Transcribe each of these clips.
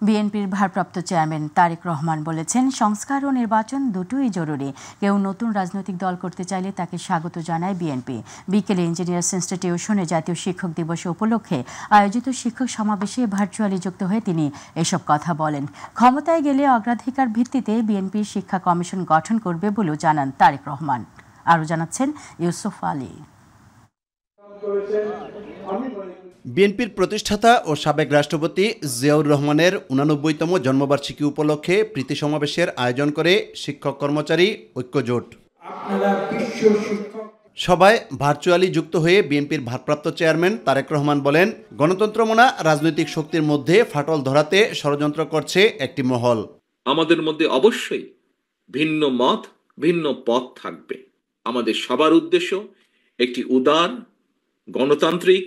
বিএনপির ভারপ্রাপ্ত চেয়ারম্যান তারেক রহমান বলেছেন, সংস্কার ও নির্বাচন দুটোই জরুরি। কেউ নতুন রাজনৈতিক দল করতে চাইলে তাকে স্বাগত জানায় বিএনপি। বিকেলে ইঞ্জিনিয়ার্স ইনস্টিটিউশনে জাতীয় শিক্ষক দিবস উপলক্ষে আয়োজিত শিক্ষক সমাবেশে ভার্চুয়ালি যুক্ত হয়ে তিনি এসব কথা বলেন। ক্ষমতায় গেলে অগ্রাধিকার ভিত্তিতে বিএনপি শিক্ষা কমিশন গঠন করবে বলেও জানান তারেক রহমান। আরও জানাচ্ছেন ইউসুফ আলী। বিএনপির প্রতিষ্ঠাতা ও সাবেক রাষ্ট্রপতি জিয়াউর রহমানের ৮৯তম জন্মবার্ষিকী উপলক্ষে প্রীতি সমাবেশের আয়োজন করে শিক্ষক কর্মচারী ঐক্যজোট। সবাই ভার্চুয়ালি যুক্ত হয়ে বিএনপির ভারপ্রাপ্ত চেয়ারম্যান তারেক রহমান বলেন, গণতন্ত্রমনা রাজনৈতিক শক্তির মধ্যে ফাটল ধরাতে ষড়যন্ত্র করছে একটি মহল। আমাদের মধ্যে অবশ্যই ভিন্ন মত, ভিন্ন পথ থাকবে। আমাদের সবার উদ্দেশ্য একটি উদার, গণতান্ত্রিক,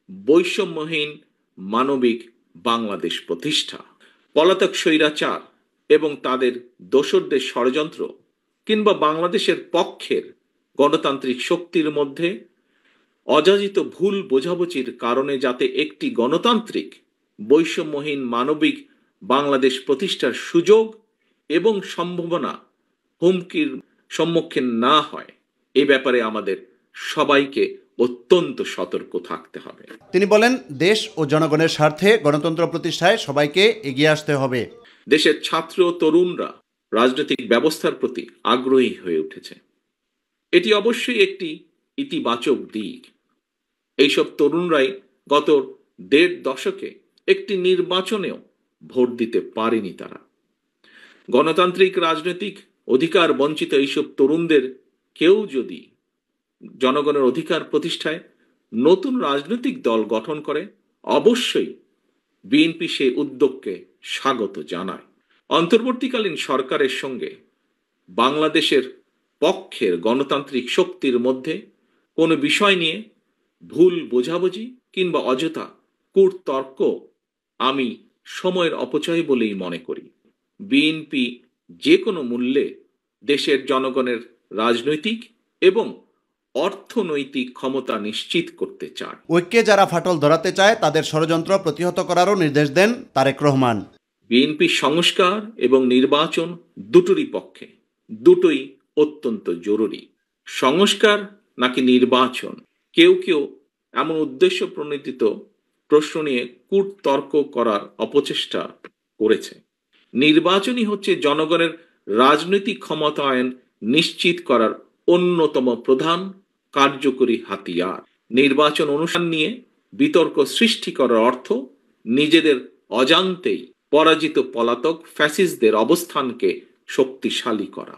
বৈষম্যহীন, মানবিক বাংলাদেশ প্রতিষ্ঠা। পলাতক স্বৈরাচার এবং তাদের দোসরদের ষড়যন্ত্র কিংবা বাংলাদেশের পক্ষের গণতান্ত্রিক শক্তির মধ্যে অযাচিত ভুল বোঝাবুঝির কারণে যাতে একটি গণতান্ত্রিক, বৈষম্যহীন, মানবিক বাংলাদেশ প্রতিষ্ঠার সুযোগ এবং সম্ভাবনা হুমকির সম্মুখীন না হয়, এ ব্যাপারে আমাদের সবাইকে অত্যন্ত সতর্ক থাকতে হবে। তিনি বলেন, দেশ ও জনগণের স্বার্থে গণতন্ত্র প্রতিষ্ঠায় সবাইকে এগিয়ে আসতে হবে। দেশের ছাত্র তরুণরা রাজনৈতিক ব্যবস্থার প্রতি আগ্রহী হয়ে উঠেছে। এটি অবশ্যই একটি ইতিবাচক দিক। এইসব তরুণরাই গত ১.৫ দশকে একটি নির্বাচনেও ভোট দিতে পারেনি। তারা গণতান্ত্রিক রাজনৈতিক অধিকার বঞ্চিত এইসব তরুণদের কেউ যদি জনগণের অধিকার প্রতিষ্ঠায় নতুন রাজনৈতিক দল গঠন করে, অবশ্যই বিএনপি সেই উদ্যোগকে স্বাগত জানায়। অন্তর্বর্তীকালীন সরকারের সঙ্গে বাংলাদেশের পক্ষের গণতান্ত্রিক শক্তির মধ্যে কোনো বিষয় নিয়ে ভুল বোঝাবুঝি কিংবা অযথা কূটতর্ক আমি সময়ের অপচয় বলেই মনে করি। বিএনপি যে কোনো মূল্যে দেশের জনগণের রাজনৈতিক এবং অর্থনৈতিক ক্ষমতা নিশ্চিত করতে চায়। ঐক্যে যারা ফাটল ধরাতে চায় তাদের ষড়যন্ত্র প্রতিহত করারও নির্দেশ দেন তারেক রহমান। বিএনপি সংস্কার এবং নির্বাচন দুটোরই পক্ষে, দুটোই অত্যন্ত জরুরি। সংস্কার নাকি নির্বাচন, কেউ কেউ এমন উদ্দেশ্য প্রণোদিত প্রশ্ন নিয়ে কূটতর্ক করার অপচেষ্টা করেছে। নির্বাচনই হচ্ছে জনগণের রাজনৈতিক ক্ষমতায়ন নিশ্চিত করার অন্যতম প্রধান কার্যকরী হাতিয়ার। নির্বাচন অনুষ্ঠান নিয়ে বিতর্ক সৃষ্টি করার অর্থ নিজেদের অজান্তেই পরাজিত পলাতক ফ্যাসিস্টদের অবস্থানকে শক্তিশালী করা।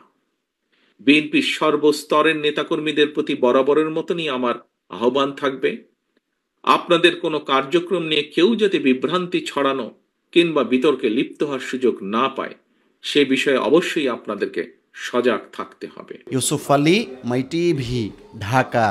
বিএনপির সর্বস্তরের নেতাকর্মীদের প্রতি বরাবরের মতনই আমার আহ্বান থাকবে, আপনাদের কোনো কার্যক্রম নিয়ে কেউ যাতে বিভ্রান্তি ছড়ানো কিংবা বিতর্কে লিপ্ত হওয়ার সুযোগ না পায়, সে বিষয়ে অবশ্যই আপনাদেরকে সজাগ থাকতে হবে। ইউসুফ আলী, মাই টিভি, ঢাকা।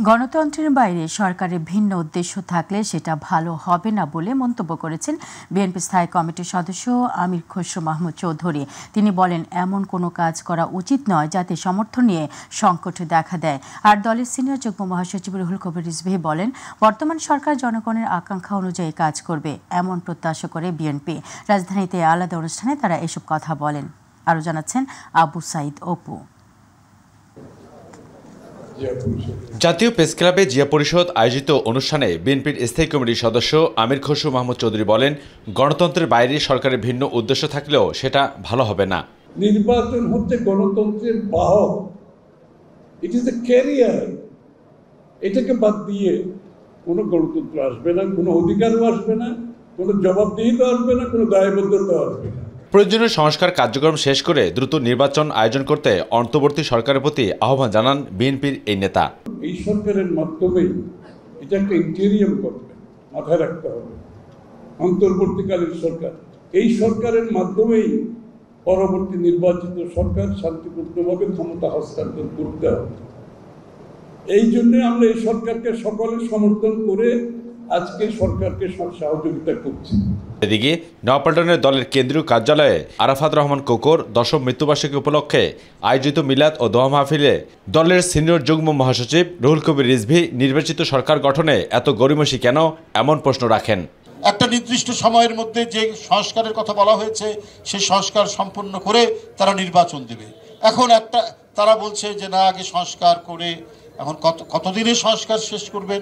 গণতন্ত্রের বাইরে সরকারের ভিন্ন উদ্দেশ্য থাকলে সেটা ভালো হবে না বলে মন্তব্য করেছেন বিএনপি স্থায়ী কমিটির সদস্য আমির খসরু মাহমুদ চৌধুরী। তিনি বলেন, এমন কোনো কাজ করা উচিত নয় যাতে সমর্থন নিয়ে সংকট দেখা দেয়। আর দলের সিনিয়র যুগ্ম মহাসচিব রুহুল কবির রিজভী বলেন, বর্তমান সরকার জনগণের আকাঙ্ক্ষা অনুযায়ী কাজ করবে, এমন প্রত্যাশা করে বিএনপি। রাজধানীতে আলাদা অনুষ্ঠানে তারা এসব কথা বলেন। আরও জানাচ্ছেন আবু সাইদ অপু। জাতীয় প্রেস ক্লাবে জিয়া পরিষদ আয়োজিত অনুষ্ঠানে বিএনপির স্থায়ী কমিটির সদস্য আমির খসরু মাহমুদ চৌধুরী বলেন, গণতন্ত্রের বাইরে সরকারের ভিন্ন উদ্দেশ্য থাকলেও সেটা ভালো হবে না। নির্বাচন হচ্ছে গণতন্ত্রের বাহক, ইট ইজ এ ক্যারিয়ার। এটাকে বাদ দিয়ে কোনো গণতন্ত্র আসবে না, কোনো অধিকারও আসবে না, কোনো জবাবদিহিতা আসবে না, কোনো দায়বদ্ধতা আসবে না। প্রয়োজনীয় সংস্কার কার্যক্রম শেষ করে দ্রুত নির্বাচন আয়োজন করতে অন্তর্বর্তী সরকারের প্রতি আহ্বান জানান বিএনপির এই নেতা। এই সরকারের মাধ্যমেই এটা একটা ইন্টেরিয়াম করবে, মাথায় রাখতে হবে। অন্তর্বর্তীকালীন সরকার, এই সরকারের মাধ্যমেই পরবর্তী নির্বাচিত সরকার শান্তিপূর্ণভাবে ক্ষমতা হস্তান্তর করতে হবে। এই জন্য আমরা এই সরকারকে সকলে সমর্থন করে আজকে সরকারকে সহযোগিতা করছি। এদিকে নয়াপল্টনের দলের কেন্দ্রীয় কার্যালয়ে আরাফাত রহমান কোকর ১০ম মৃত্যুবার্ষিকী উপলক্ষে আয়োজিত মিলাদ ও দোয়া মাহফিলে দলের সিনিয়র যুগ্ম মহাসচিব রুহুল কবির রিজভী নির্বাচিত সরকার গঠনে এত গড়িমসি কেন, এমন প্রশ্ন রাখেন। একটা নির্দিষ্ট সময়ের মধ্যে যে সংস্কারের কথা বলা হয়েছে সেই সংস্কার সম্পন্ন করে তারা নির্বাচন দেবে। এখন তারা বলছে যে না, আগে সংস্কার করে, এখন কতদিনে সংস্কার শেষ করবেন,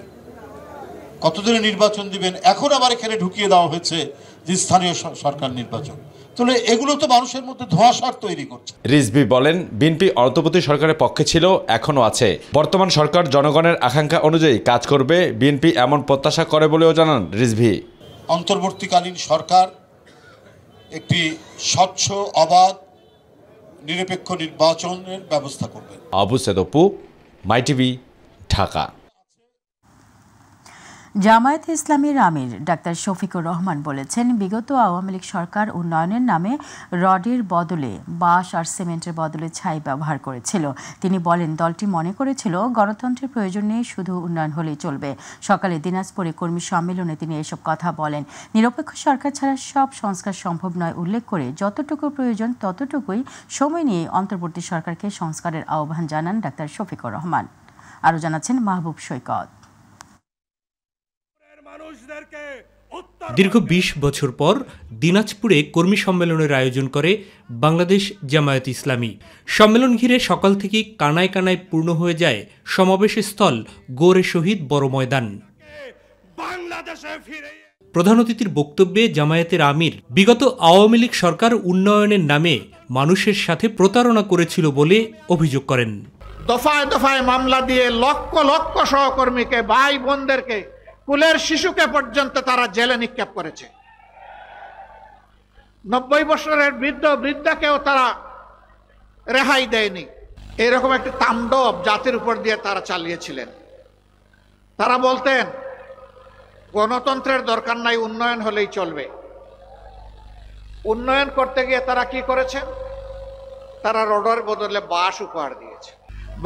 কতদিনে নির্বাচন দিবেন। এখন আবার এখানে ঢুকিয়ে দেওয়া হয়েছে যে স্থানীয় সরকার নির্বাচন। তাহলে এগুলো তো মানুষের মধ্যে ধোঁয়াশার তৈরি করছে। রিজভী বলেন, বিএনপি অন্তর্বর্তী সরকারের পক্ষে ছিল, এখনও আছে। বর্তমান সরকার জনগণের আকাঙ্ক্ষা অনুযায়ী কাজ করবে, বিএনপি এমন প্রত্যাশা করে বলেও জানান রিজভী। অন্তর্বর্তীকালীন সরকার একটি স্বচ্ছ, অবাধ, নিরপেক্ষ নির্বাচনের ব্যবস্থা করবে। আবু সেদপু, মাই টিভি, ঢাকা। জামায়াতে ইসলামীর আমির ডাক্তার শফিকুর রহমান বলেছেন, বিগত আওয়ামী লীগ সরকার উন্নয়নের নামে রডের বদলে বাঁশ আর সিমেন্টের বদলে ছাই ব্যবহার করেছিল। তিনি বলেন, দলটি মনে করেছিল গণতন্ত্রের প্রয়োজন নেই, শুধু উন্নয়ন হলেই চলবে। সকালে দিনাজপুরে কর্মী সম্মেলনে তিনি এসব কথা বলেন। নিরপেক্ষ সরকার ছাড়া সব সংস্কার সম্ভব নয় উল্লেখ করে যতটুকু প্রয়োজন ততটুকুই সময় নিয়ে অন্তর্বর্তী সরকারকে সংস্কারের আহ্বান জানান ডাক্তার শফিকুর রহমান। আরও জানাচ্ছেন মাহবুব সৈকত। দীর্ঘ ২০ বছর পর দিনাজপুরে কর্মী সম্মেলনের আয়োজন করে বাংলাদেশ জামায়াত ইসলামী। সম্মেলন ঘিরে সকাল থেকে কানায় কানায় পূর্ণ হয়ে যায় সমাবেশের স্থল গোরে শহীদ বড় ময়দান। প্রধান অতিথির বক্তব্যে জামায়াতের আমির বিগত আওয়ামী লীগ সরকার উন্নয়নের নামে মানুষের সাথে প্রতারণা করেছিল বলে অভিযোগ করেন। দফায় দফায় মামলা দিয়ে লক্ষ লক্ষ সহকর্মীকে, ভাই বোনদেরকে, কুলের শিশুকে পর্যন্ত তারা জেলে নিক্ষেপ করেছে। ৯০ বছরের বৃদ্ধাকেও তারা রেহাই দেয়নি। এরকম একটি তাণ্ডব জাতির উপর দিয়ে তারা চালিয়েছিলেন। তারা বলতেন গণতন্ত্রের দরকার নাই, উন্নয়ন হলেই চলবে। উন্নয়ন করতে গিয়ে তারা কি করেছেন? তারা রডের বদলে বাঁশ উপহার দিয়েছে।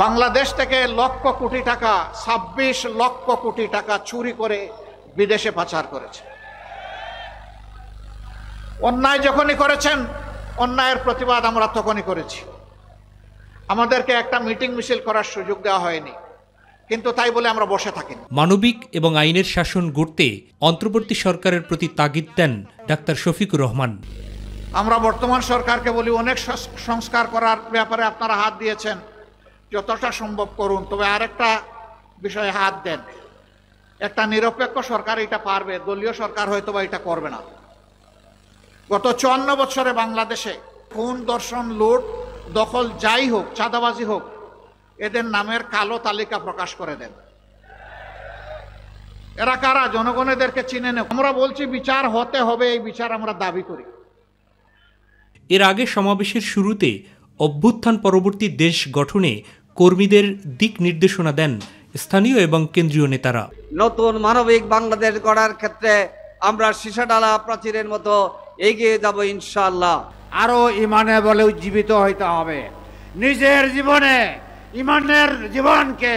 বাংলাদেশ থেকে লক্ষ কোটি টাকা, ২৬ লক্ষ কোটি টাকা চুরি করে বিদেশে পাচার করেছে। অন্যায় যখনই করেছেন, অন্যায়ের প্রতিবাদ আমরা তখনই করেছি। আমাদেরকে একটা মিটিং মিছিল করার সুযোগ দেওয়া হয়নি, কিন্তু তাই বলে আমরা বসে থাকিনি। মানবিক এবং আইনের শাসন গড়তে অন্তর্বর্তী সরকারের প্রতি তাগিদ দেন ডাক্তার শফিকুর রহমান। আমরা বর্তমান সরকারকে বলি, অনেক সংস্কার করার ব্যাপারে আপনারা হাত দিয়েছেন, যতটা সম্ভব করুন, তবে আরেকটা বিষয়ে হাত দেন। একটা নিরপেক্ষ সরকার এটা পারবে, দলীয় সরকার হয়তো বা এটা করবে না। গত ৫৪ বছরে বাংলাদেশে খুন, ধর্ষণ, লুট, দখল যাই হোক, চাঁদাবাজি হোক, এদের নামের কালো তালিকা প্রকাশ করে দেন। এরা কারা? জনগণ এদেরকে চিনে নেই। আমরা বলছি বিচার হতে হবে, এই বিচার আমরা দাবি করি। এর আগে সমাবেশের শুরুতে অভ্যুত্থান পরবর্তী দেশ গঠনে কর্মীদের দিক নির্দেশনা দেন স্থানীয় এবং কেন্দ্রীয় নেতারা। নতুন মানবিক বাংলাদেশ গড়ার ক্ষেত্রে আমরা সীসাডালা প্রাচীরের মতো এগিয়ে যাব ইনশাআল্লাহ। আরো ইমানে বলে উজ্জীবিত হইতে হবে। নিজের জীবনে ইমানের জীবনকে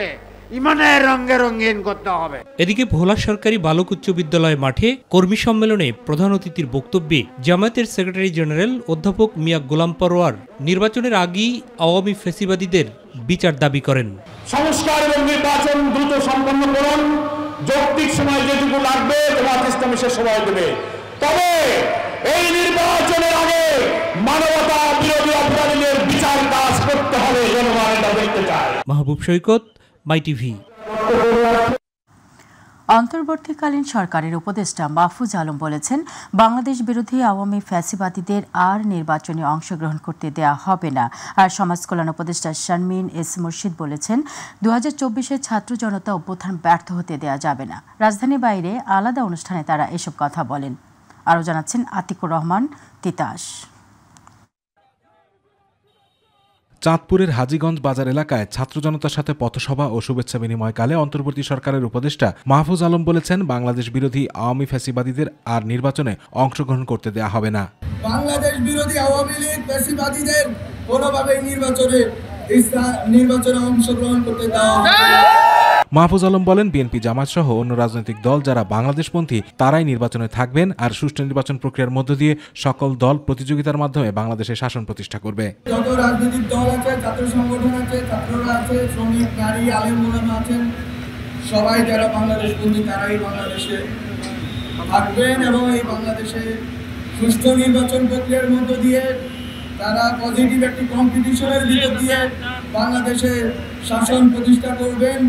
ইমানের রঙে রঙিন করতে হবে। এদিকে ভোলা সরকারি বালক উচ্চ বিদ্যালয় মাঠে কর্মী সম্মেলনে প্রধান অতিথির বক্তব্যে জামায়াতের সেক্রেটারি জেনারেল অধ্যাপক মিয়া গোলাম পরোয়ার নির্বাচনের আগেই আওয়ামী ফ্যাসিবাদীদের বিচার দাবি করেন। সংস্কার এবং নির্বাচন দ্রুত সম্পন্ন করুন। যৌক্তিক সময় যেটুকু লাগবে জামায়াত ইসলামী সে সময় দেবে। তবে এই নির্বাচনের আগে মানবতা বিরোধী অপরাধীদের বিচার কাজ করতে হবে, জনগণ এটা দেখতে চায়। মাহবুব সৈকত, মাই টিভি। অন্তর্বর্তীকালীন সরকারের উপদেষ্টা মাহফুজ আলম বলেছেন, বাংলাদেশ বিরোধী আওয়ামী ফ্যাসিবাদীদের আর নির্বাচনে অংশগ্রহণ করতে দেয়া হবে না। আর সমাজ কল্যাণ উপদেষ্টা শারমিন এস মুর্শিদ বলেছেন, ২০২৪-এর ছাত্র জনতা অভ্যুত্থান ব্যর্থ হতে দেয়া যাবে না। রাজধানীর বাইরে আলাদা অনুষ্ঠানে তারা এসব কথা বলেন। আরও জানাচ্ছেন আতিকুর রহমান তিতাস। চাঁদপুরের হাজীগঞ্জ বাজার এলাকায় ছাত্র জনতার সাথে পথসভা ও শুভেচ্ছা বিনিময়কালে অন্তর্বর্তী সরকারের উপদেষ্টা মাহফুজ আলম বলেছেন, বাংলাদেশ বিরোধী আওয়ামী ফ্যাসিবাদীদের আর নির্বাচনে অংশগ্রহণ করতে দেয়া হবে না। বাংলাদেশ বিরোধী আওয়ামী লীগ ফ্যাসিবাদীদের কোনোভাবেই নির্বাচনে অংশগ্রহণ করতে দেওয়া হবে না। মাহফুজ আলম বলেন, বিএনপি, জামায়াত সহ অন্য রাজনৈতিক দল যারা বাংলাদেশপন্থী তারাই নির্বাচনে থাকবেন, আর সুষ্ঠু নির্বাচন প্রক্রিয়ার মধ্য দিয়ে সকল দল প্রতিযোগিতার মাধ্যমে বাংলাদেশে শাসন প্রতিষ্ঠা করবে। যত রাজনৈতিক দল আছে, ছাত্র সংগঠন আছে, ছাত্ররা আছে, শ্রমিক, নারী, আলেম ওলামা আছেন, সবাই যারা বাংলাদেশপন্থী তারাই বাংলাদেশে থাকবেন এবং এই বাংলাদেশে সুষ্ঠু নির্বাচন প্রক্রিয়ার মধ্য দিয়ে তারা পজিটিভ একটি কম্পিটিশনের ভিতর দিয়ে বাংলাদেশে শাসন প্রতিষ্ঠা করবেন।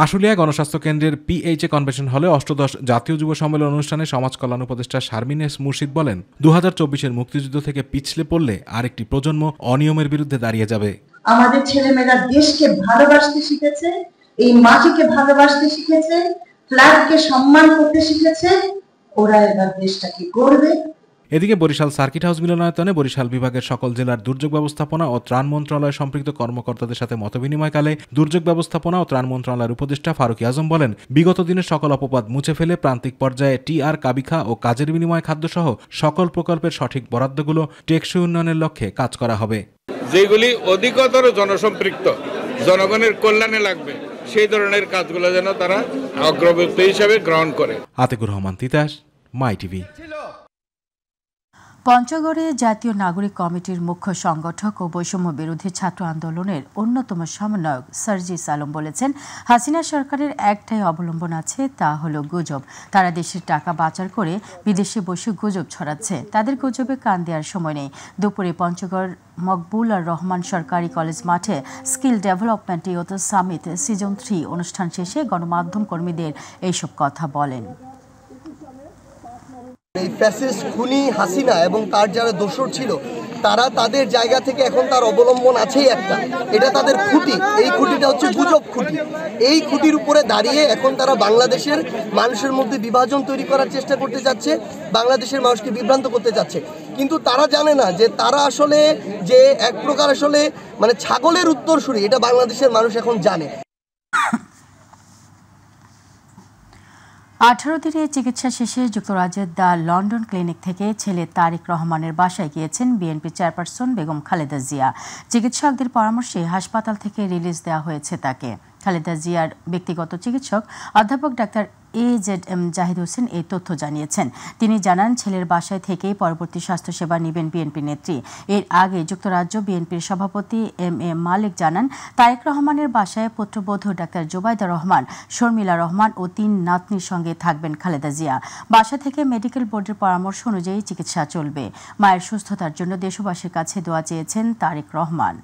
আশুলিয়া গণস্বাস্থ্য কেন্দ্রের PHA কনভেনশন হলে অষ্টদশ জাতীয় যুব সম্মেলন অনুষ্ঠানে সমাজ কল্যাণ উপদেষ্টা শারমিন এস মুর্শিদ বলেন 2024-এর মুক্তিযুদ্ধ থেকে পিছলে পড়লে আরেকটি প্রজন্ম অনিয়মের বিরুদ্ধে দাঁড়িয়ে যাবে। আমাদের ছেলেমেয়েরা দেশকে ভালোবাসতে শিখেছে, এই মাটিকে ভালোবাসতে শিখেছে, ফ্ল্যাগকে সম্মান করতে শিখেছে, ওরা এবার দেশটাকে গড়বে। এদিকে বরিশাল সার্কিট হাউস মিলনায়তনে বরিশাল বিভাগের সকল জেলার দুর্যোগ ব্যবস্থাপনা ও ত্রাণ মন্ত্রণালয় সম্পৃক্ত কর্মকর্তাদের সাথে মতবিনিময়কালে দুর্যোগ ব্যবস্থাপনা ও ত্রাণ মন্ত্রণালয়ের উপদেষ্টা ফারুক আজম বলেন, বিগত দিনের সকল অপবাদ মুছে ফেলে প্রান্তিক পর্যায়ে TR কাবিখা ও কাজের বিনিময় খাদ্যসহ সকল প্রকল্পের সঠিক বরাদ্দগুলো টেকসই উন্নয়নের লক্ষ্যে কাজ করা হবে। যেগুলি অধিকতর জনসম্পৃক্ত, জনগণের কল্যাণে লাগবে, সেই ধরনের কাজগুলো যেন তারা অগ্রগতি হিসাবে গ্রহণ করে। আতিকুর রহমান তিতাস, মাই টিভি। পঞ্চগড়ে জাতীয় নাগরিক কমিটির মুখ্য সংগঠক ও বৈষম্য বিরোধী ছাত্র আন্দোলনের অন্যতম সমন্বয়ক সার্জিস আলম বলেছেন, হাসিনা সরকারের একটাই অবলম্বন আছে, তা হলো গুজব। তারা দেশের টাকা পাচার করে বিদেশে বসে গুজব ছড়াচ্ছে, তাদের গুজবে কান দেওয়ার সময় নেই। দুপুরে পঞ্চগড় মকবুল আর রহমান সরকারি কলেজ মাঠে skill development youth summit season 3 অনুষ্ঠান শেষে গণমাধ্যম কর্মীদের এইসব কথা বলেন। এই ফ্যাসিস্ট খুনি হাসিনা এবং তার যারা দোসর ছিল, তারা তাদের জায়গা থেকে এখন তার অবলম্বন আছেই একটা, এটা তাদের খুঁটি। এই খুঁটিটা হচ্ছে গুজব খুঁটি। এই খুঁটির উপরে দাঁড়িয়ে এখন তারা বাংলাদেশের মানুষের মধ্যে বিভাজন তৈরি করার চেষ্টা করতে যাচ্ছে, বাংলাদেশের মানুষকে বিভ্রান্ত করতে যাচ্ছে। কিন্তু তারা জানে না যে তারা আসলে যে এক প্রকার আসলে মানে ছাগলের উত্তরসূরি, এটা বাংলাদেশের মানুষ এখন জানে। 18 দিনের চিকিৎসা শেষে যুক্তরাজ্যের দ্য লন্ডন ক্লিনিক থেকে ছেলে তারেক রহমানের বাসায় গিয়েছেন বিএনপি চেয়ারপারসন বেগম খালেদা জিয়া। চিকিৎসকদের পরামর্শে হাসপাতাল থেকে রিলিজ দেওয়া হয়েছে তাকে। খালেদা জিয়ার ব্যক্তিগত চিকিৎসক অধ্যাপক ডাক্তার AZM জাহিদ হোসেন এই তথ্য জানিয়েছেন। তিনি জানান, ছেলের বাসায় থেকেই পরবর্তী স্বাস্থ্যসেবা নেবেন বিএনপি নেত্রী। এর আগে যুক্তরাজ্য বিএনপির সভাপতি MA মালিক জানান, তারেক রহমানের বাসায় পুত্রবধূ ডাক্তার জোবাইদা রহমান, শর্মিলা রহমান ও 3 নাতনির সঙ্গে থাকবেন খালেদা জিয়া। বাসা থেকে মেডিকেল বোর্ডের পরামর্শ অনুযায়ী চিকিৎসা চলবে। মায়ের সুস্থতার জন্য দেশবাসীর কাছে দোয়া চেয়েছেন তারেক রহমান।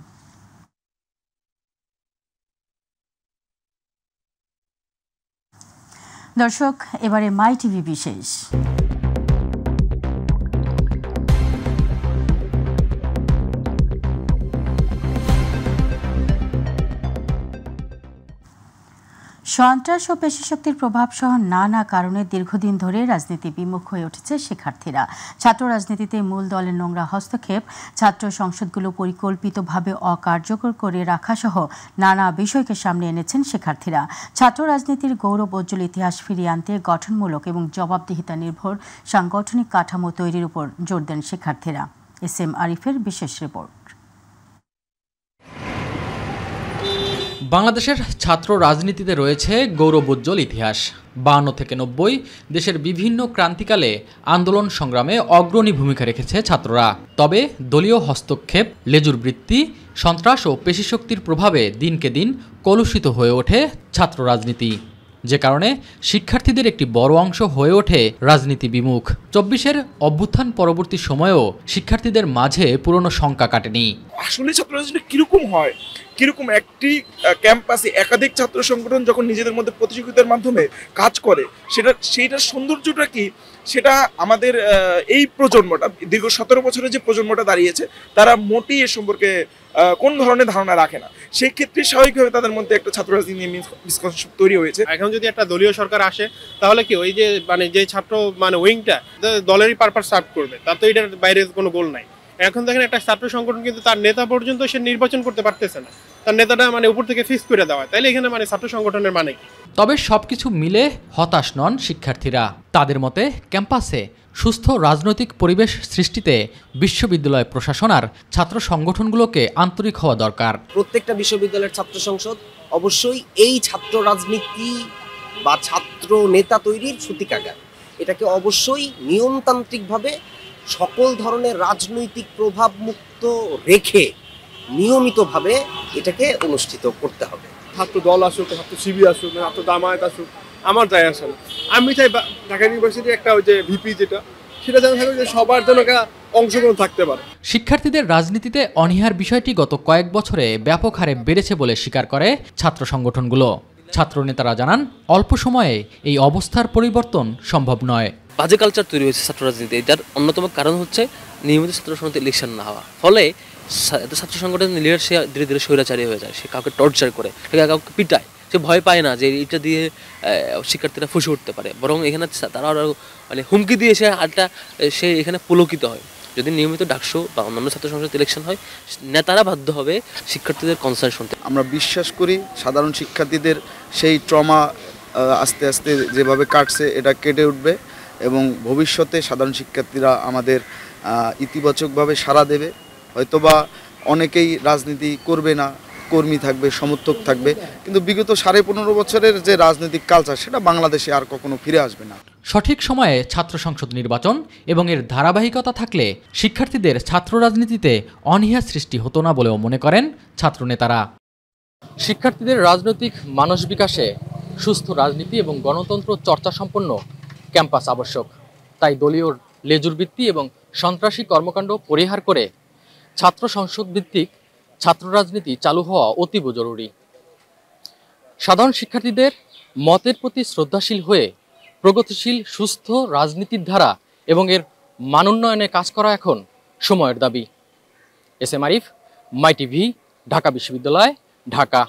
দর্শক, এবারে মাই টিভি বিশেষ। সন্ত্রাস ও পেশিশক্তির প্রভাব সহ নানা কারণে দীর্ঘদিন ধরে রাজনীতি বিমুখ হয়ে উঠেছে শিক্ষার্থীরা। ছাত্র রাজনীতিতে মূল দলের নোংরা হস্তক্ষেপ, ছাত্র সংসদগুলো পরিকল্পিতভাবে অকার্যকর করে রাখা সহ নানা বিষয়কে সামনে এনেছেন শিক্ষার্থীরা। ছাত্র রাজনীতির গৌরব উজ্জ্বল ইতিহাস ফিরিয়ে আনতে গঠনমূলক এবং জবাবদিহিতা নির্ভর সাংগঠনিক কাঠামো তৈরির উপর জোর দেন শিক্ষার্থীরা। SM আরিফের বিশেষ রিপোর্ট। বাংলাদেশের ছাত্র রাজনীতিতে রয়েছে গৌরবোজ্জ্বল ইতিহাস। 52 থেকে 90 দেশের বিভিন্ন ক্রান্তিকালে আন্দোলন সংগ্রামে অগ্রণী ভূমিকা রেখেছে ছাত্ররা। তবে দলীয় হস্তক্ষেপ, লেজুর বৃত্তি, সন্ত্রাস ও পেশিশক্তির প্রভাবে দিনকে দিন কলুষিত হয়ে ওঠে ছাত্র রাজনীতি, যে কারণে শিক্ষার্থীদের একটি বড় অংশ হয়ে ওঠে রাজনীতি বিমুখ। 24-এর অভ্যুত্থান পরবর্তী সময়েও শিক্ষার্থীদের মাঝে পুরনো শঙ্কা কাটেনি। আসলে ছাত্র রাজনীতি কিরকম হয়, কিরকম একটি ক্যাম্পাসে একাধিক ছাত্র সংগঠন যখন নিজেদের মধ্যে প্রতিযোগিতার মাধ্যমে কাজ করে, সেইটার সৌন্দর্যটা কি, সেটা আমাদের এই প্রজন্মটা, দীর্ঘ 17 বছরের যে প্রজন্মটা দাঁড়িয়েছে, তারা মোটেই এ সম্পর্কে কোন ধরনের ধারণা রাখে না। সেই ক্ষেত্রে স্বাভাবিকভাবে তাদের মধ্যে একটা ছাত্র রাজনীতি নিয়ে মিসকনসেপশন তৈরি হয়েছে। এখন যদি একটা দলীয় সরকার আসে, তাহলে কি ওই যে যে ছাত্র উইংটা দলেরই পারপাস সার্ভ করবে, তার তো এটার বাইরে কোনো গোল নাই। এখন দেখেন একটা ছাত্র সংগঠন কিন্তু তার নেতা পর্যন্ত সে নির্বাচন করতে পারতেছে না, তার নেতাটা উপর থেকে ফিক্স করে দেওয়া, তাইলে এখানে ছাত্র সংগঠনের মানে কি? তবে সবকিছু মিলে হতাশ নন শিক্ষার্থীরা। তাদের মতে ক্যাম্পাসে সুস্থ রাজনৈতিক পরিবেশ সৃষ্টিতে বিশ্ববিদ্যালয় প্রশাসন আর ছাত্র সংগঠনগুলোকে আন্তরিক হওয়া দরকার। প্রত্যেকটা বিশ্ববিদ্যালয়ের ছাত্র সংসদ অবশ্যই এই ছাত্র রাজনীতি বা ছাত্র নেতা তৈরির সূতিকাগার। এটাকে অবশ্যই নিয়মতান্ত্রিকভাবে সকল ধরনের রাজনৈতিক প্রভাব মুক্ত রেখে নিয়মিতভাবে এটাকে অনুষ্ঠিত করতে হবে। ছাত্র দল আসুক, ছাত্র শিবির আসুক, ছাত্র জামায়াত আসুক, আমার যায় আসে না। আমি চাই ঢাকা ইউনিভার্সিটি একটা ওই যে ভিপি যেটা সেটা যেন থাকে যে সবার জন্য একটা অংশগ্রহণ থাকতে পারে। শিক্ষার্থীদের রাজনীতিতে অনীহার বিষয়টি গত কয়েক বছরে ব্যাপক হারে বেড়েছে বলে স্বীকার করে ছাত্র সংগঠনগুলো। ছাত্র নেতারা জানান অল্প সময়ে এই অবস্থার পরিবর্তন সম্ভব নয়। বাজে কালচার তৈরি হয়েছে ছাত্র রাজনীতি, এটার অন্যতম কারণ হচ্ছে নিয়মিত ছাত্র সংগঠন ইলেকশন না হওয়া, ফলে ছাত্র সংগঠনের লিডার সে ধীরে ধীরে স্বৈরাচারী হয়ে যায়। সে কাউকে টর্চার করে, কাউকে পিটায়, সে ভয় পায় না যে এটা দিয়ে শিক্ষার্থীরা ফুসে উঠতে পারে, বরং এখানে তারা আরও মানে হুমকি দিয়ে সে এখানে পুলকিত হয়। যদি নিয়মিত ডাকসু বা অন্যান্য ছাত্র সংসদ ইলেকশন হয়, নেতারা বাধ্য হবে শিক্ষার্থীদের কনসার্ন শুনতে। আমরা বিশ্বাস করি সাধারণ শিক্ষার্থীদের সেই ট্রমা আস্তে আস্তে যেভাবে কাটছে এটা কেটে উঠবে এবং ভবিষ্যতে সাধারণ শিক্ষার্থীরা আমাদের ইতিবাচকভাবে সাড়া দেবে। হয়তোবা অনেকেই রাজনীতি করবে না, কর্মী থাকবে, সমর্থক থাকবে, কিন্তু বিগত 15.5 বছরের যে রাজনৈতিক কালচার সেটা বাংলাদেশে আর কখনো ফিরে আসবে না। সঠিক সময়ে ছাত্র সংসদ নির্বাচন এবং এর ধারাবাহিকতা থাকলে শিক্ষার্থীদের ছাত্র রাজনীতিতে অনীহা সৃষ্টি হতো না বলেও মনে করেন ছাত্র নেতারা। শিক্ষার্থীদের রাজনৈতিক মানস বিকাশে সুস্থ রাজনীতি এবং গণতন্ত্র চর্চা সম্পন্ন ক্যাম্পাস আবশ্যক। তাই দলীয় লেজুর ভিত্তি এবং সন্ত্রাসী কর্মকাণ্ড পরিহার করে ছাত্র সংসদ ভিত্তিক ছাত্র রাজনীতি চালু হওয়া অতীব জরুরি। সাধারণ শিক্ষার্থীদের মতের প্রতি শ্রদ্ধাশীল হয়ে প্রগতিশীল সুস্থ রাজনীতির ধারা এবং এর মানোন্নয়নে কাজ করা এখন সময়ের দাবি। এস এম আরিফ, মাই টিভি, ঢাকা বিশ্ববিদ্যালয়, ঢাকা।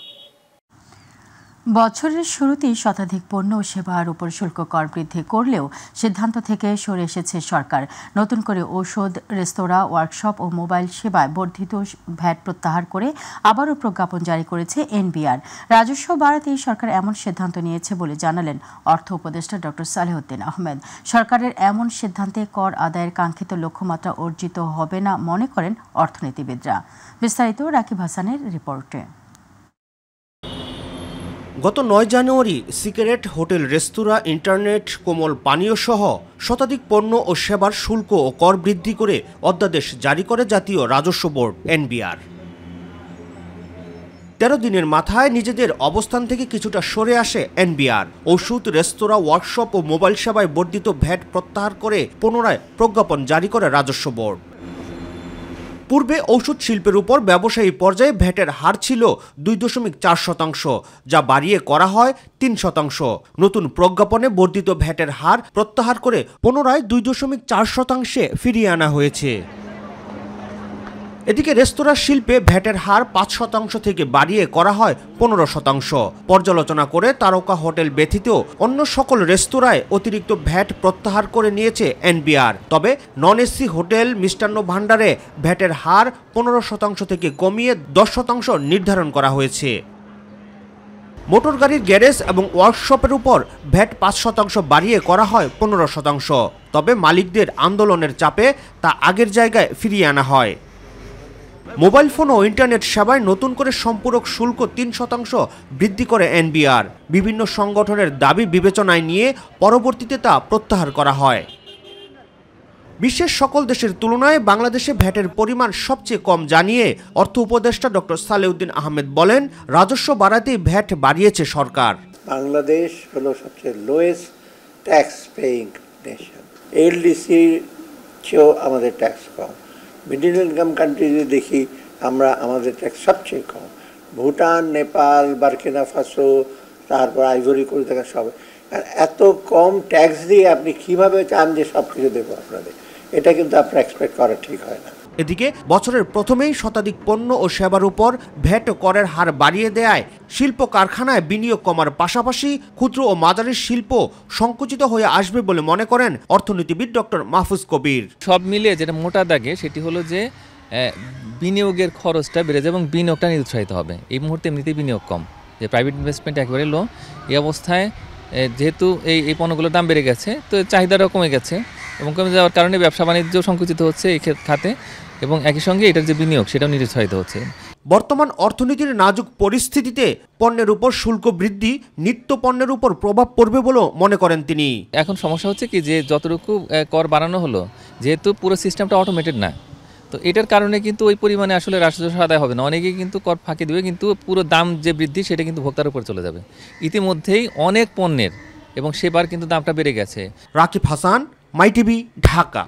বছরের শুরুতেই শতাধিক পণ্য ও সেবার উপর শুল্ক কর বৃদ্ধি করলেও সিদ্ধান্ত থেকে সরে এসেছে সরকার। নতুন করে ঔষধ, রেস্তোরাঁ, ওয়ার্কশপ ও মোবাইল সেবায় বর্ধিত ভ্যাট প্রত্যাহার করে আবারও প্রজ্ঞাপন জারি করেছে এনবিআর। রাজস্ব বাড়াতেই সরকার এমন সিদ্ধান্ত নিয়েছে বলে জানালেন অর্থ উপদেষ্টা ডক্টর সালেউদ্দিন আহমেদ। সরকারের এমন সিদ্ধান্তে কর আদায়ের কাঙ্ক্ষিত লক্ষ্যমাত্রা অর্জিত হবে না মনে করেন অর্থনীতিবিদরা। বিস্তারিত রাকিব হাসানের রিপোর্টে। গত 9 জানুয়ারি সিগারেট, হোটেল, রেস্তোরাঁ, ইন্টারনেট, কোমল পানীয় সহ শতাধিক পণ্য ও সেবার শুল্ক ও কর বৃদ্ধি করে অধ্যাদেশ জারি করে জাতীয় রাজস্ব বোর্ড এনবিআর। 13 দিনের মাথায় নিজেদের অবস্থান থেকে কিছুটা সরে আসে এনবিআর। ওষুধ, রেস্তোরাঁ, ওয়ার্কশপ ও মোবাইল সেবায় বর্ধিত ভ্যাট প্রত্যাহার করে পুনরায় প্রজ্ঞাপন জারি করে রাজস্ব বোর্ড। পূর্বে ঔষধ শিল্পের উপর ব্যবসায়ী পর্যায়ে ভ্যাটের হার ছিল 2.4%, যা বাড়িয়ে করা হয় 3%। নতুন প্রজ্ঞাপনে বর্ধিত ভ্যাটের হার প্রত্যাহার করে পুনরায় 2.4% ফিরিয়ে আনা হয়েছে। এদিকে রেস্তোরাঁ শিল্পে ভ্যাটের হার 5% থেকে বাড়িয়ে করা হয় 15%। পর্যালোচনা করে তারকা হোটেল ব্যতীত অন্য সকল রেস্তোরাঁয় অতিরিক্ত ভ্যাট প্রত্যাহার করে নিয়েছে এনবিআর। তবে নন এসি হোটেল, মিষ্টান্ন ভাণ্ডারে ভ্যাটের হার 15% থেকে কমিয়ে 10% নির্ধারণ করা হয়েছে। মোটর গাড়ির গ্যারেজ এবং ওয়ার্কশপের উপর ভ্যাট 5% বাড়িয়ে করা হয় 15%। তবে মালিকদের আন্দোলনের চাপে তা আগের জায়গায় ফিরিয়ে আনা হয়। মোবাইল ফোন ও ইন্টারনেট সেবায় নতুন করে সম্পূরক শুল্ক 3% বৃদ্ধি করে এনবিআর। বিভিন্ন সংগঠনের দাবি বিবেচনায় নিয়ে পরবর্তীতে তা প্রত্যাহার করা হয়। বিশ্বের সকল দেশের তুলনায় বাংলাদেশে ভ্যাটের পরিমাণ সবচেয়ে কম জানিয়ে অর্থ উপদেষ্টা ডক্টর সালেউদ্দিন আহমেদ বলেন, রাজস্ব বাড়াতেই ভ্যাট বাড়িয়েছে সরকার। বাংলাদেশ হলো সবচেয়ে লোয়েস্ট ট্যাক্স পেইং নেশন। এলডিসির চেয়েও আমাদের ট্যাক্স কম। মিডল ইনকাম কান্ট্রিজে দেখি আমরা, আমাদের ট্যাক্স সবচেয়ে কম। ভুটান, নেপাল, বার্কিনা ফাসো, তারপর আইভরি কোস্ট দেখা সব। এত কম ট্যাক্স দিয়ে আপনি কিভাবে চান যে সব কিছু দেবো আপনাদের? এটা কিন্তু আপনার এক্সপেক্ট করা ঠিক হয় না। এদিকে বছরের প্রথমেই শতাধিক পণ্য ও সেবার উপর ভ্যাট করের হার বাড়িয়ে দেয় শিল্প কারখানায় বিনিয়োগ কমার পাশাপাশি ক্ষুদ্র ও মাঝারি শিল্প সংকুচিত হয়ে আসবে বলে মনে করেন অর্থনীতিবিদ ডক্টর মাহফুজ কবির। সব মিলিয়ে যেটা মোটা দাগে সেটি হলো যে বিনিয়োগের খরচটা বেড়ে যাবে এবং বিনিয়োগটা নিরুৎসাহিত হবে। এই মুহূর্তে এমনিতেই বিনিয়োগ কম, যে প্রাইভেট ইনভেস্টমেন্ট একেবারে লো। এই অবস্থায় যেহেতু এই পণ্যগুলোর দাম বেড়ে গেছে, তো চাহিদাটাও কমে গেছে এবং কমে যাওয়ার কারণে ব্যবসা বাণিজ্য সংকুচিত হচ্ছে এই খাতে এবং একই সঙ্গে এটার যে বিনিয়োগ সেটাও নিরুৎসাহিত হচ্ছে। বর্তমান অর্থনীতির নাজুক পরিস্থিতিতে পণ্যের উপর শুল্ক বৃদ্ধি নিত্য পণ্যের উপর প্রভাব পড়বে বলেও মনে করেন তিনি। এখন সমস্যা হচ্ছে কি, যে যতটুকু কর বাড়ানো হলো, যেহেতু পুরো সিস্টেমটা অটোমেটেড না, তো এটার কারণে কিন্তু ওই পরিমাণে আসলে রাজস্ব আদায় হবে না। অনেকেই কিন্তু কর ফাঁকি দেবে, কিন্তু পুরো দাম যে বৃদ্ধি সেটা কিন্তু ভোক্তার উপর চলে যাবে। ইতিমধ্যেই অনেক পণ্যের এবং সেবার কিন্তু দামটা বেড়ে গেছে। রাকিব হাসান, মাই টিভি, ঢাকা।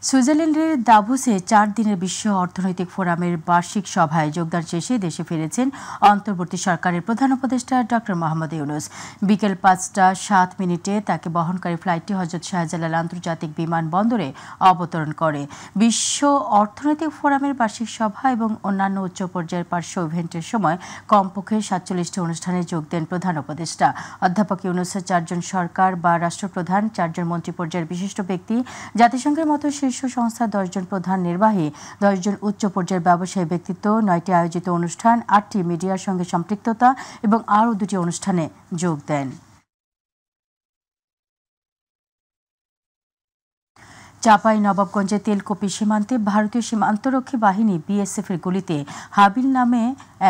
সুইজারল্যান্ডের দাভোসে 4 দিনের বিশ্ব অর্থনৈতিক ফোরামের বার্ষিক সভায় যোগদান শেষে দেশে ফিরেছেন অন্তর্বর্তী সরকারের প্রধান উপদেষ্টা ডক্টর মোহাম্মদ ইউনূস। বিকেল 5টা 7 তাকে বহনকারী ফ্লাইটটি হযরত শাহজালাল আন্তর্জাতিক বিমানবন্দরে অবতরণ করে। বিশ্ব অর্থনৈতিক ফোরামের বার্ষিক সভা এবং অন্যান্য উচ্চ পর্যায়ের পার্শ্ব ইভেন্টের সময় কমপক্ষে 47টি অনুষ্ঠানে যোগ দেন প্রধান উপদেষ্টা। অধ্যাপক ইউনূসের 4 জন সরকার বা রাষ্ট্রপ্রধান, 4 জন মন্ত্রী পর্যায়ের বিশিষ্ট ব্যক্তি, জাতিসংঘের মতো শীর্ষ সংস্থা 10 জন প্রধান নির্বাহী, 10 জন উচ্চ পর্যায়ের ব্যবসায়ী ব্যক্তিত্ব, 9টি আয়োজিত অনুষ্ঠান, 8টি মিডিয়ার সঙ্গে সম্পৃক্ততা এবং আরও 2টি অনুষ্ঠানে যোগ দেন। চাঁপাইনবাবগঞ্জের তেলকুপি সীমান্তে ভারতীয় সীমান্তরক্ষী বাহিনী বিএসএফের গুলিতে হাবিল নামে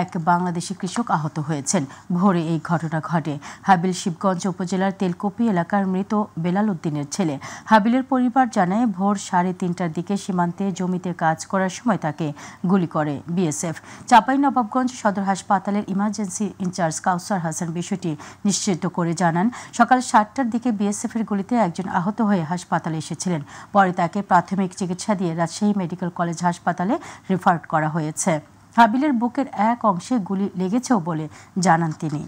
এক বাংলাদেশি কৃষক আহত হয়েছেন। ভোরে এই ঘটনা ঘটে। হাবিল শিবগঞ্জ উপজেলার তেলকুপি এলাকার মৃত বেলাল উদ্দিনের ছেলে। হাবিলের পরিবার জানায় ভোর 3:30টার দিকে সীমান্তে জমিতে কাজ করার সময় তাকে গুলি করে বিএসএফ। চাঁপাইনবাবগঞ্জ সদর হাসপাতালের ইমার্জেন্সি ইনচার্জ কাউসার হাসান বিষয়টি নিশ্চিত করে জানান, সকাল 7টার দিকে বিএসএফের গুলিতে একজন আহত হয়ে হাসপাতালে এসেছিলেন। পরে তাকে প্রাথমিক চিকিৎসা দিয়ে রাজশাহী মেডিকেল কলেজ হাসপাতালে রেফার করা হয়েছে। হাবিলের বুকের এক অংশে গুলি লেগেছেও বলে জানান তিনি।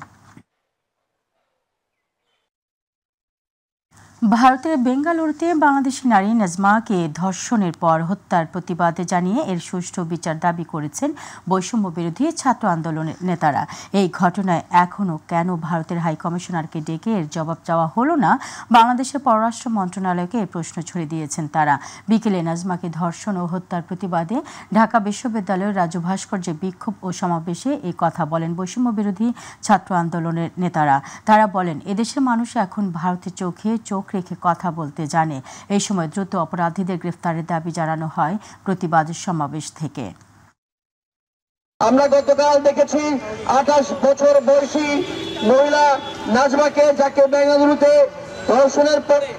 ভারতের বেঙ্গালুরুতে বাংলাদেশি নারী নাজমাকে ধর্ষণের পর হত্যার প্রতিবাদে জানিয়ে এর সুষ্ঠু বিচার দাবি করেছেন বৈষম্য বিরোধী ছাত্র আন্দোলনের নেতারা। এই ঘটনায় এখনও কেন ভারতের হাই কমিশনারকে ডেকে এর জবাব চাওয়া হলো না, বাংলাদেশের পররাষ্ট্র মন্ত্রণালয়কে এই প্রশ্ন ছুড়ে দিয়েছেন তারা। বিকেলে নাজমাকে ধর্ষণ ও হত্যার প্রতিবাদে ঢাকা বিশ্ববিদ্যালয়ের রাজু ভাস্কর্যে বিক্ষোভ ও সমাবেশে এই কথা বলেন বৈষম্য বিরোধী ছাত্র আন্দোলনের নেতারা। তারা বলেন, এদেশের মানুষ এখন ভারতের চোখে চোখ রেখে কথা বলতে জানে। এই সময় দ্রুত অপরাধীদের গ্রেফতারের দাবি জানানো হয় প্রতিবাদ সমাবেশ থেকে। আমরা গতকাল দেখেছি 28 বছর বয়সী মহিলা নাজমাকে, যাকে বেঙ্গালুরুতে ধর্ষণের পরে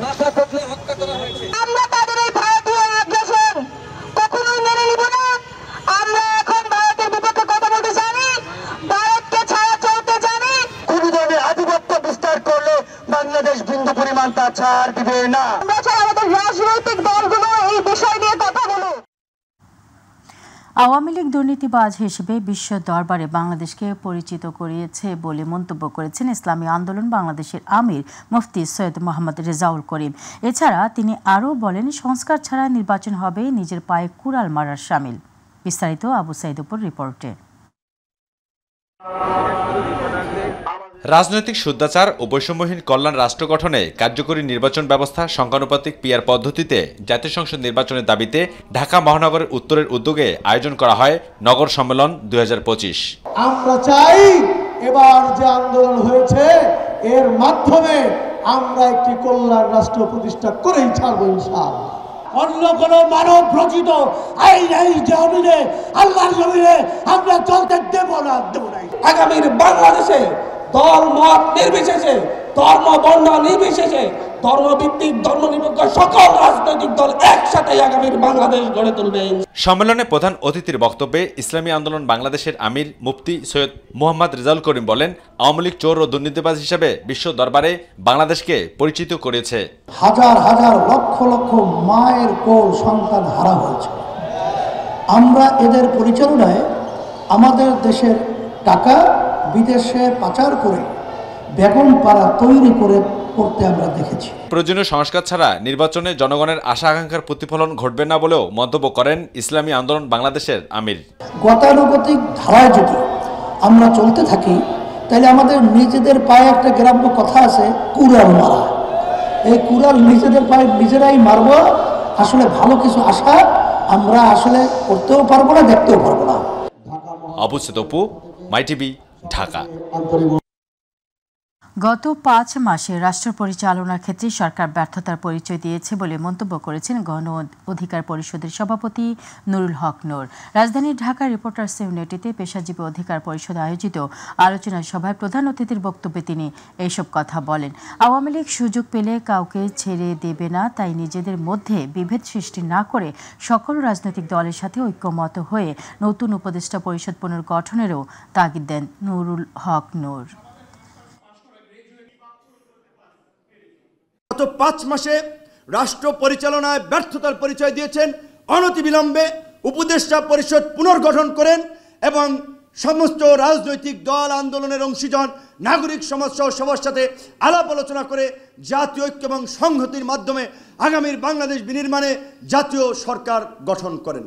মাথা কতলে হত্যা করা হয়েছে। আমরা তাদের এই ভারতীয় আগ্রাসন কখনোই মেনে নিব না। আমরা এখন ভারতের বিপক্ষে কথা বলতে জানি, ভারতকে ছাড়া চলতে জানি। কোন ধরনের আধিপত্য বিস্তার করলে বাংলাদেশ বিন্দু পরিমাণ তা ছাড় দিবে না। আমরা চাই আমাদের রাজনৈতিক দলগুলো এই বিষয় নিয়ে কথা বলুক। আওয়ামী লীগ দুর্নীতিবাজ হিসেবে বিশ্ব দরবারে বাংলাদেশকে পরিচিত করিয়েছে বলে মন্তব্য করেছেন ইসলামী আন্দোলন বাংলাদেশের আমির মুফতি সৈয়দ মোহাম্মদ রেজাউল করিম। এছাড়া তিনি আরও বলেন, সংস্কার ছাড়া নির্বাচন হবে নিজের পায়ে কুড়াল মারার শামিল। বিস্তারিত আবু সাইদুপুর রিপোর্টে। রাজনৈতিক শুদ্ধাচার ও বৈষম্যহীন কল্যাণ রাষ্ট্র গঠনে কার্যকরী নির্বাচন ব্যবস্থা সংখ্যানুপাতিক পিআর পদ্ধতিতে জাতীয় সংসদ নির্বাচনের দাবিতে ঢাকা মহানগরের উত্তরের উদ্যোগে আয়োজন করা হয় নগর সম্মেলন 2025। আমরা চাই এবার যে আন্দোলন হয়েছে এর মাধ্যমে আমরা একটি কল্যাণ রাষ্ট্র প্রতিষ্ঠা করেই ছাড়বো ইনশাআল্লাহ। অন্য কোন মানব রচিত আইন এই জমিনে আল্লাহর জমিনে আমরা চলতে দেব না। আগামীর বাংলাদেশে দল মত নির্বিশেষে, ধর্ম বর্ণ নির্বিশেষে, ধর্মভিত্তিক ধর্মনিরপেক্ষ সকল রাজনৈতিক দল একসাথে আগামীর বাংলাদেশ গড়ে তুলবে। সম্মেলনে প্রধান অতিথির বক্তব্যে ইসলামী আন্দোলন বাংলাদেশের আমির মুফতি সৈয়দ মোহাম্মদ রেজাউল করিম বলেন, আওয়ামী লীগ চোর ও দুর্নীতিবাজ হিসেবে বিশ্ব দরবারে বাংলাদেশকে পরিচিত করেছে। হাজার হাজার লক্ষ লক্ষ মায়ের কোল সন্তান হারা হয়েছে। আমরা এদের পরিচালনায় আমাদের দেশের টাকা বিদেশে পাচার করে বেগম পাড়া তৈরি করতে আমরা দেখেছি। প্রয়োজনীয় সংস্কার ছাড়া নির্বাচনে জনগণের আশা আকাঙ্ক্ষার প্রতিফলন ঘটবে না বলেও মন্তব্য করেন ইসলামী আন্দোলন বাংলাদেশের আমির। গতানুগতিক ধারায় যদি আমরা চলতে থাকি তাহলে আমাদের নিজেদের পায়ে একটা গ্রাম্য কথা আছে, কুড়াল মারা। এই কুড়াল নিজেদের পায়ে নিজেরাই মারব। আসলে ভালো কিছু আশা আমরা আসলে করতেও পারবো না, দেখতেও পারবো না। আবু সাইদুপু, মাই টিভি, ঢাকা। গত 5 মাসে রাষ্ট্র পরিচালনার ক্ষেত্রে সরকার ব্যর্থতার পরিচয় দিয়েছে বলে মন্তব্য করেছেন গণ অধিকার পরিষদের সভাপতি নুরুল হক নূর। রাজধানীর ঢাকা রিপোর্টার্স ইউনিটিতে পেশাজীবী অধিকার পরিষদ আয়োজিত আলোচনা সভায় প্রধান অতিথির বক্তব্যে তিনি এইসব কথা বলেন। আওয়ামী লীগ সুযোগ পেলে কাউকে ছেড়ে দেবে না, তাই নিজেদের মধ্যে বিভেদ সৃষ্টি না করে সকল রাজনৈতিক দলের সাথে ঐক্যমত হয়ে নতুন উপদেষ্টা পরিষদ পুনর্গঠনেরও তাগিদ দেন নুরুল হক নূর। গত 5 মাসে রাষ্ট্র পরিচালনায় ব্যর্থতার পরিচয় দিয়েছেন। অনতিবিলম্বে উপদেষ্টা পরিষদ পুনর্গঠন করেন এবং সমস্ত রাজনৈতিক দল, আন্দোলনের অংশীজন, নাগরিক সমাজ সহ সবার সাথে আলাপ আলোচনা করে জাতীয় ঐক্য এবং সংহতির মাধ্যমে আগামীর বাংলাদেশ বিনির্মাণে জাতীয় সরকার গঠন করেন।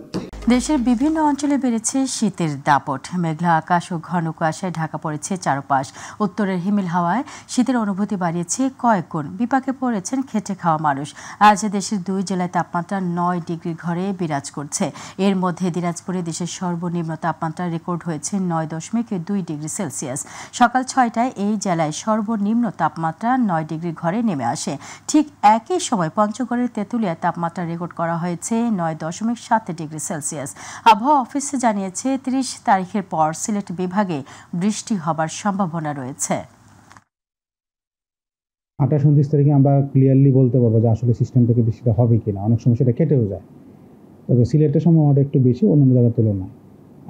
দেশের বিভিন্ন অঞ্চলে বেড়েছে শীতের দাপট। মেঘলা আকাশ ও ঘন কুয়াশায় ঢাকা পড়েছে চারপাশ। উত্তরের হিমেল হাওয়ায় শীতের অনুভূতি বাড়িয়েছে কয়েক গুণ। বিপাকে পড়েছেন খেটে খাওয়া মানুষ। আজ দেশের 2 জেলায় তাপমাত্রা 9 ডিগ্রি ঘরে বিরাজ করছে। এর মধ্যে দিনাজপুরে দেশের সর্বনিম্ন তাপমাত্রা রেকর্ড হয়েছে 9.2 ডিগ্রি সেলসিয়াস। সকাল 6টায় এই জেলায় সর্বনিম্ন তাপমাত্রা 9 ডিগ্রি ঘরে নেমে আসে। ঠিক একই সময় পঞ্চগড়ের তেঁতুলিয়ায় তাপমাত্রা রেকর্ড করা হয়েছে 9.7 ডিগ্রি সেলসিয়াস। আবহাওয়া অফিসে জানিয়েছে 30 তারিখের পর সিলেট বিভাগে বৃষ্টি হবার সম্ভাবনা রয়েছে। 28-29 তারিখে আমরা ক্লিয়ারলি বলতে পারবো যে আসলে সিস্টেম থেকে বৃষ্টিটা হবে কিনা। অনেক সময় সেটা কেটেও যায়, তবে সিলেটের সম্ভাবনাটা একটু বেশি অন্যান্য জায়গার তুলনায়।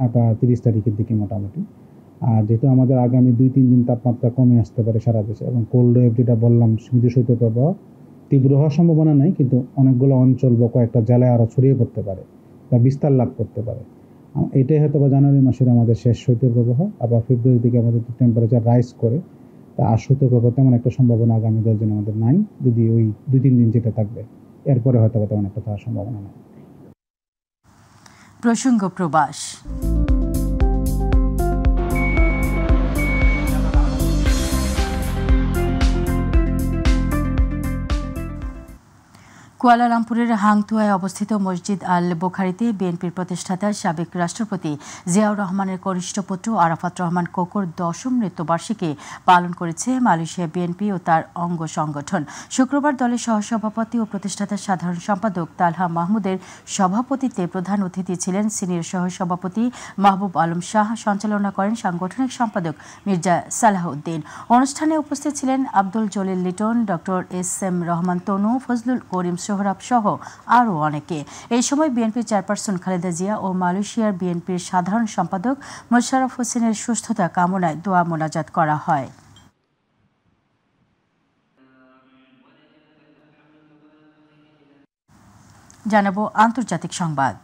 আবার 30 তারিখের দিকে মোটামুটি। আর যেহেতু আমাদের আগামী 2-3 দিন তাপমাত্রা কমে আসতে পারে সারা দেশে, এবং কোল্ড ওয়েভ যেটা বললাম সমুদ্র শৈত্যপ্রবাহ তীব্র হওয়ার সম্ভাবনা নাই, কিন্তু অনেকগুলো অঞ্চল বা কয়েকটা জেলায় আরও ছড়িয়ে পড়তে পারে বা বিস্তার লাভ করতে পারে। এটাই হয়তো বা জানুয়ারি মাসের আমাদের শেষ শৈত্যপ্রবাহ। আবার ফেব্রুয়ারির দিকে আমাদের টেম্পারেচার রাইজ করে, তা আর শৈত্যপ্রবাহ তেমন একটা সম্ভাবনা আগামী 10 দিন আমাদের নাই। যদি ওই 2-3 দিন যেটা থাকবে, এরপরে হয়তো বা তেমন একটা থাকার সম্ভাবনা নাই। প্রসঙ্গ প্রবাস। কুয়ালালামপুরের হাংতুয়ায় অবস্থিত মসজিদ আল বোখারিতে বিএনপির প্রতিষ্ঠাতা সাবেক রাষ্ট্রপতি জিয়াউর রহমানের কনিষ্ঠ পুত্র আরাফাত রহমান কোকোর 10ম মৃত্যুবার্ষিকী পালন করেছে মালয়েশিয়া বিএনপি ও তার অঙ্গ সংগঠন। শুক্রবার দলের সহসভাপতি ও প্রতিষ্ঠাতা সাধারণ সম্পাদক তালহা মাহমুদের সভাপতিত্বে প্রধান অতিথি ছিলেন সিনিয়র সহসভাপতি মাহবুব আলম শাহ। সঞ্চালনা করেন সাংগঠনিক সম্পাদক মির্জা সালাহউদ্দিন। অনুষ্ঠানে উপস্থিত ছিলেন আব্দুল জলিল লিটন, ডক্টর SM রহমান তনু, ফজলুল করিম সোহরাব সহ আরও অনেকে। এই সময় বিএনপির চেয়ারপারসন খালেদা জিয়া ও মালয়েশিয়ার বিএনপির সাধারণ সম্পাদক মোশাররফ হোসেনের সুস্থতা কামনায় দোয়া মোনাজাত করা হয়। জানাবো আন্তর্জাতিক সংবাদ।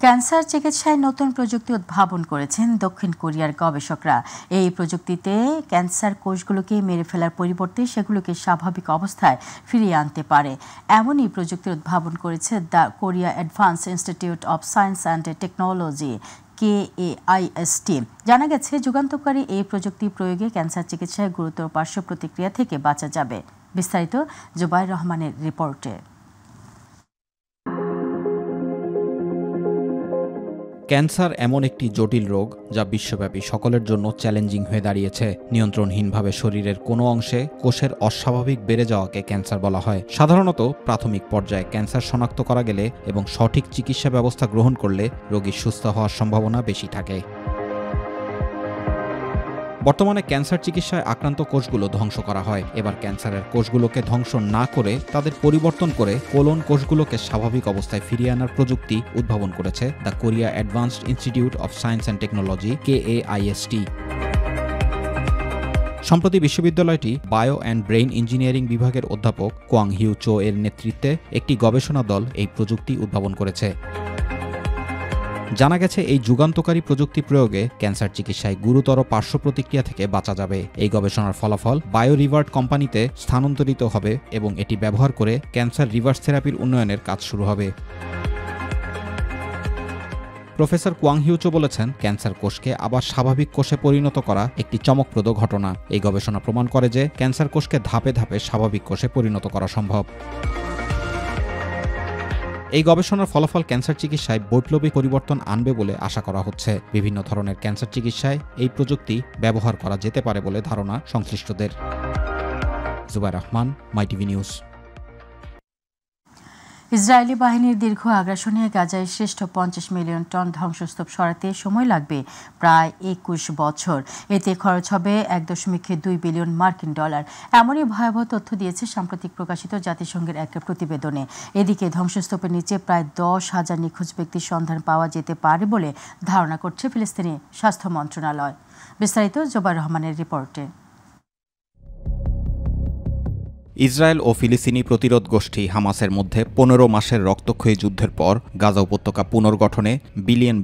ক্যান্সার চিকিৎসায় নতুন প্রযুক্তি উদ্ভাবন করেছেন দক্ষিণ কোরিয়ার গবেষকরা। এই প্রযুক্তিতে ক্যান্সার কোষগুলোকে মেরে ফেলার পরিবর্তে সেগুলোকে স্বাভাবিক অবস্থায় ফিরিয়ে আনতে পারে। এমনই প্রযুক্তি উদ্ভাবন করেছে the Korea advance institute of science and technology KAIST। জানা গেছে যুগান্তকারী এই প্রযুক্তি প্রয়োগে ক্যান্সার চিকিৎসায় গুরুতর পার্শ্ব প্রতিক্রিয়া থেকে বাঁচা যাবে। বিস্তারিত জুবাইর রহমানের রিপোর্টে। ক্যান্সার এমন একটি জটিল রোগ যা বিশ্বব্যাপী সকলের জন্য চ্যালেঞ্জিং হয়ে দাঁড়িয়েছে। নিয়ন্ত্রণহীনভাবে শরীরের কোনো অংশে কোষের অস্বাভাবিক বেড়ে যাওয়াকে ক্যান্সার বলা হয়। সাধারণত প্রাথমিক পর্যায়ে ক্যান্সার শনাক্ত করা গেলে এবং সঠিক চিকিৎসা ব্যবস্থা গ্রহণ করলে রোগীর সুস্থ হওয়ার সম্ভাবনা বেশি থাকে। বর্তমানে ক্যান্সার চিকিৎসায় আক্রান্ত কোষগুলো ধ্বংস করা হয়। এবার ক্যান্সারের কোষগুলোকে ধ্বংস না করে তাদের পরিবর্তন করে কোলন কোষগুলোকে স্বাভাবিক অবস্থায় ফিরিয়ে আনার প্রযুক্তি উদ্ভাবন করেছে the Korea advanced institute of science and technology KAIST। সম্প্রতি বিশ্ববিদ্যালয়টি বায়ো অ্যান্ড ব্রেইন ইঞ্জিনিয়ারিং বিভাগের অধ্যাপক কোয়াং হিউ চো এর নেতৃত্বে একটি গবেষণা দল এই প্রযুক্তি উদ্ভাবন করেছে। জানা গেছে এই যুগান্তকারী প্রযুক্তি প্রয়োগে ক্যান্সার চিকিৎসায় গুরুতর পার্শ্ব প্রতিক্রিয়া থেকে বাঁচা যাবে। এই গবেষণার ফলাফল বায়ো রিভার্ট কোম্পানিতে স্থানান্তরিত হবে এবং এটি ব্যবহার করে ক্যান্সার রিভার্স থেরাপির উন্নয়নের কাজ শুরু হবে। প্রফেসর কোয়াং হিউচো বলেছেন, ক্যান্সার কোষকে আবার স্বাভাবিক কোষে পরিণত করা একটি চমকপ্রদ ঘটনা। এই গবেষণা প্রমাণ করে যে ক্যান্সার কোষকে ধাপে ধাপে স্বাভাবিক কোষে পরিণত করা সম্ভব। এই গবেষণার ফলাফল ক্যান্সার চিকিৎসায় বৈপ্লবিক পরিবর্তন আনবে বলে আশা করা হচ্ছে। বিভিন্ন ধরনের ক্যান্সার চিকিৎসায় এই প্রযুক্তি ব্যবহার করা যেতে পারে বলে ধারণা সংশ্লিষ্টদের। জুবাইর রহমান, মাই টিভি নিউজ। ইসরায়েলি বাহিনীর দীর্ঘ আগ্রাসনে গাজায় শ্রেষ্ঠ 50 মিলিয়ন টন ধ্বংসস্তূপ সরাতে সময় লাগবে প্রায় 21 বছর। এতে খরচ হবে 1.2 বিলিয়ন মার্কিন ডলার। এমনই ভয়াবহ তথ্য দিয়েছে সাম্প্রতিক প্রকাশিত জাতিসংঘের এক প্রতিবেদনে। এদিকে ধ্বংসস্তূপের নিচে প্রায় 10,000 নিখোঁজ ব্যক্তির সন্ধান পাওয়া যেতে পারে বলে ধারণা করছে ফিলিস্তিনি স্বাস্থ্য মন্ত্রণালয়। বিস্তারিত জোবাইর রহমানের রিপোর্টে। ইসরায়েল ও ফিলিস্তিনি প্রতিরোধ গোষ্ঠী হামাসের মধ্যে 15 মাসের রক্তক্ষয়ী যুদ্ধের পর গাজা উপত্যকা পুনর্গঠনে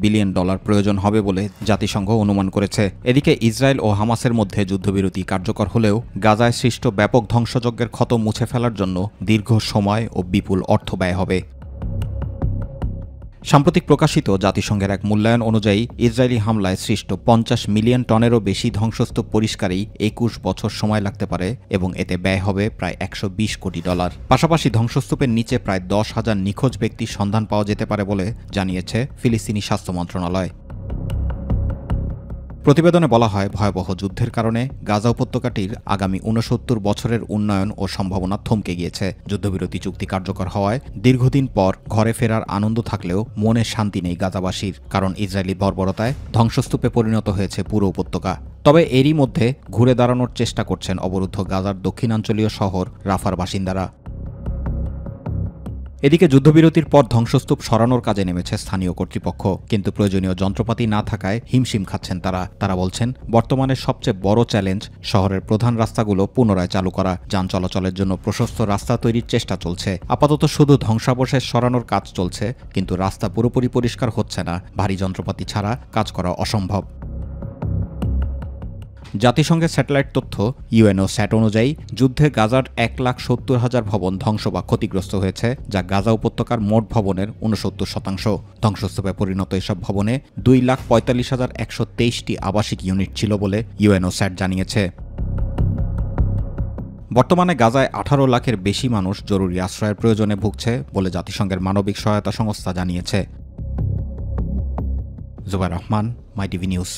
বিলিয়ন ডলার প্রয়োজন হবে বলে জাতিসংঘ অনুমান করেছে। এদিকে ইসরায়েল ও হামাসের মধ্যে যুদ্ধবিরতি কার্যকর হলেও গাজায় সৃষ্ট ব্যাপক ধ্বংসযজ্ঞের ক্ষত মুছে ফেলার জন্য দীর্ঘ সময় ও বিপুল অর্থ ব্যয় হবে। সাম্প্রতিক প্রকাশিত জাতিসংঘের এক মূল্যায়ন অনুযায়ী ইসরায়েলি হামলায় সৃষ্ট 50 মিলিয়ন টনেরও বেশি ধ্বংসস্তূপ পরিষ্কারেই 21 বছর সময় লাগতে পারে এবং এতে ব্যয় হবে প্রায় 120 কোটি ডলার। পাশাপাশি ধ্বংসস্তূপের নিচে প্রায় 10,000 নিখোঁজ ব্যক্তির সন্ধান পাওয়া যেতে পারে বলে জানিয়েছে ফিলিস্তিনি স্বাস্থ্য মন্ত্রণালয়। প্রতিবেদনে বলা হয়, ভয়াবহ যুদ্ধের কারণে গাজা উপত্যকাটির আগামী 69 বছরের উন্নয়ন ও সম্ভাবনা থমকে গিয়েছে। যুদ্ধবিরতি চুক্তি কার্যকর হওয়ায় দীর্ঘদিন পর ঘরে ফেরার আনন্দ থাকলেও মনে শান্তি নেই গাজাবাসীর, কারণ ইসরায়েলি বর্বরতায় ধ্বংসস্তূপে পরিণত হয়েছে পুরো উপত্যকা। তবে এরই মধ্যে ঘুরে দাঁড়ানোর চেষ্টা করছেন অবরুদ্ধ গাজার দক্ষিণাঞ্চলীয় শহর রাফার বাসিন্দারা। এদিকে যুদ্ধবিরতির পর ধ্বংসস্তূপ সরানোর কাজে নেমেছে স্থানীয় কর্তৃপক্ষ, কিন্তু প্রয়োজনীয় যন্ত্রপাতি না থাকায় হিমশিম খাচ্ছেন তারা বলছেন, বর্তমানে সবচেয়ে বড় চ্যালেঞ্জ শহরের প্রধান রাস্তাগুলো পুনরায় চালু করা। যান চলাচলের জন্য প্রশস্ত রাস্তা তৈরির চেষ্টা চলছে। আপাতত শুধু ধ্বংসাবশেষ সরানোর কাজ চলছে, কিন্তু রাস্তা পুরোপুরি পরিষ্কার হচ্ছে না। ভারী যন্ত্রপাতি ছাড়া কাজ করা অসম্ভব। জাতিসংঘের স্যাটেলাইট তথ্য UNOSAT অনুযায়ী যুদ্ধে গাজার 1,70,000 ভবন ধ্বংস বা ক্ষতিগ্রস্ত হয়েছে, যা গাজা উপত্যকার মোট ভবনের 69%। ধ্বংসস্তূপে পরিণত এসব ভবনে 2,45,123টি আবাসিক ইউনিট ছিল বলে UNOSAT জানিয়েছে। বর্তমানে গাজায় 18 লাখের বেশি মানুষ জরুরি আশ্রয়ের প্রয়োজনে ভুগছে বলে জাতিসংঘের মানবিক সহায়তা সংস্থা জানিয়েছে। জোবাইর রহমান, মাই টিভি নিউজ।